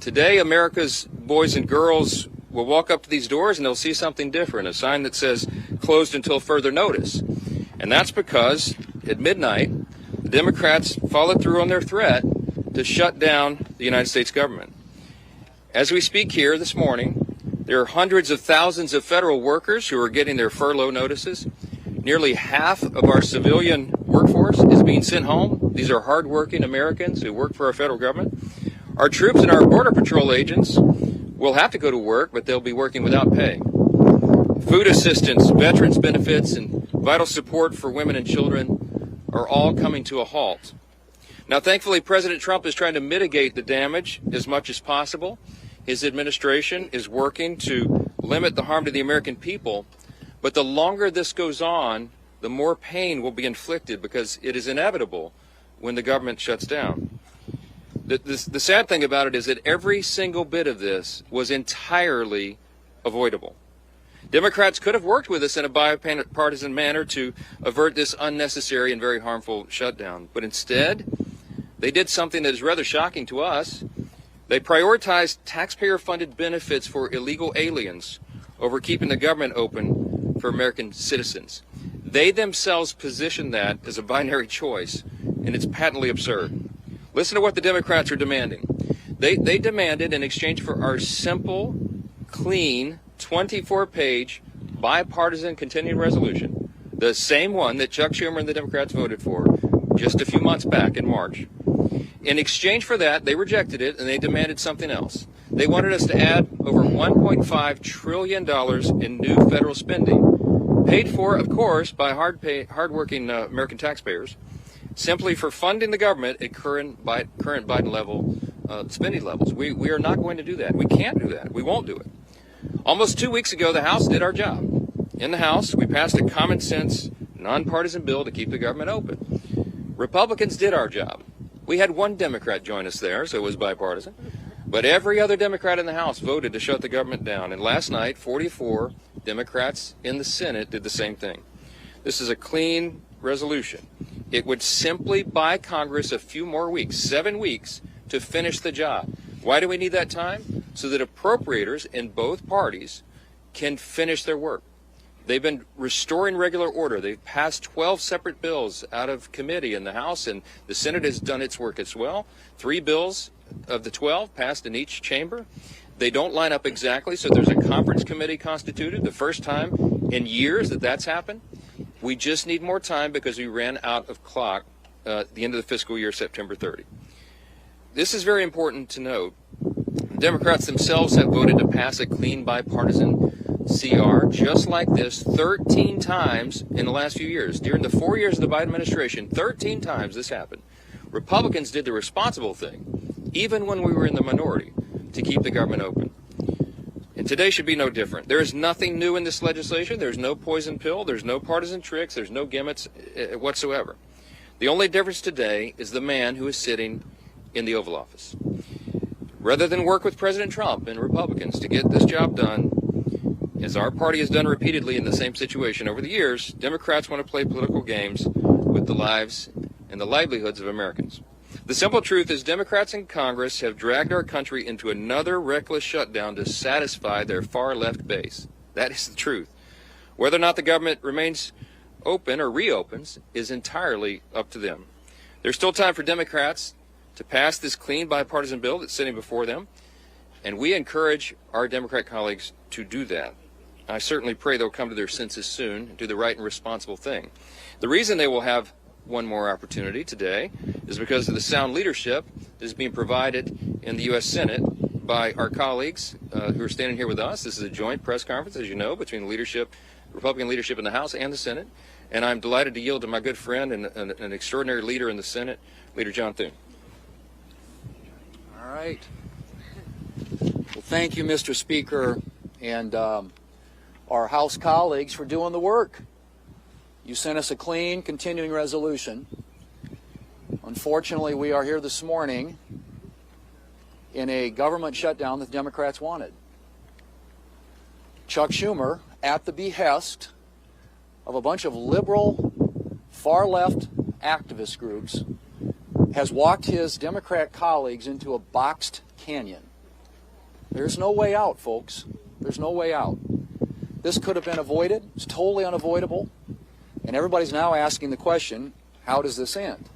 Today, America's boys and girls will walk up to these doors and they'll see something different, a sign that says closed until further notice. And that's because at midnight, the Democrats followed through on their threat to shut down the United States government. As we speak here this morning, there are hundreds of thousands of federal workers who are getting their furlough notices. Nearly half of our civilian workforce is being sent home. These are hardworking Americans who work for our federal government. Our troops and our Border Patrol agents will have to go to work, but they'll be working without pay. Food assistance, veterans benefits, and vital support for women and children are all coming to a halt. Now, thankfully, President Trump is trying to mitigate the damage as much as possible. His administration is working to limit the harm to the American people. But the longer this goes on, the more pain will be inflicted because it is inevitable when the government shuts down. The sad thing about it is that every single bit of this was entirely avoidable. Democrats could have worked with us in a bipartisan manner to avert this unnecessary and very harmful shutdown. But instead, they did something that is rather shocking to us. They prioritized taxpayer-funded benefits for illegal aliens over keeping the government open for American citizens. They themselves position that as a binary choice, and it's patently absurd. Listen to what the Democrats are demanding. They demanded, in exchange for our simple, clean, 24-page bipartisan continuing resolution, the same one that Chuck Schumer and the Democrats voted for just a few months back in March. In exchange for that, they rejected it, and they demanded something else. They wanted us to add over $1.5 trillion in new federal spending, paid for, of course, by hardworking American taxpayers, simply for funding the government at current Biden level spending levels. We are not going to do that. We can't do that. We won't do it. Almost 2 weeks ago, the House did our job. In the House, we passed a common sense, nonpartisan bill to keep the government open. Republicans did our job. We had one Democrat join us there, so it was bipartisan. But every other Democrat in the House voted to shut the government down. And last night, 44 Democrats in the Senate did the same thing. This is a clean resolution. It would simply buy Congress a few more weeks, 7 weeks, to finish the job. Why do we need that time? So that appropriators in both parties can finish their work. They've been restoring regular order. They've passed 12 separate bills out of committee in the House, and the Senate has done its work as well. 3 bills of the 12 passed in each chamber. They don't line up exactly, so there's a conference committee constituted, the first time in years that that's happened. We just need more time because we ran out of clock at the end of the fiscal year, September 30. This is very important to note. The Democrats themselves have voted to pass a clean bipartisan CR just like this 13 times in the last few years. During the 4 years of the Biden administration, 13 times this happened. Republicans did the responsible thing, even when we were in the minority, to keep the government open. And today should be no different. There is nothing new in this legislation. There's no poison pill. There's no partisan tricks. There's no gimmicks whatsoever. The only difference today is the man who is sitting in the Oval Office. Rather than work with President Trump and Republicans to get this job done, as our party has done repeatedly in the same situation over the years, Democrats want to play political games with the lives and the livelihoods of Americans. The simple truth is Democrats in Congress have dragged our country into another reckless shutdown to satisfy their far-left base. That is the truth. Whether or not the government remains open or reopens is entirely up to them. There's still time for Democrats to pass this clean bipartisan bill that's sitting before them, and we encourage our Democrat colleagues to do that. I certainly pray they'll come to their senses soon and do the right and responsible thing. The reason they will have one more opportunity today is because of the sound leadership that is being provided in the U.S. Senate by our colleagues who are standing here with us. This is a joint press conference, as you know, between the leadership, Republican leadership in the House and the Senate. And I'm delighted to yield to my good friend and an extraordinary leader in the Senate, Leader John Thune. All right. Well, thank you, Mr. Speaker, and our House colleagues for doing the work. You sent us a clean, continuing resolution. Unfortunately, we are here this morning in a government shutdown that the Democrats wanted. Chuck Schumer, at the behest of a bunch of liberal, far-left activist groups, has walked his Democrat colleagues into a boxed canyon. There's no way out, folks. There's no way out. This could have been avoided. It's totally unavoidable. And everybody's now asking the question, how does this end?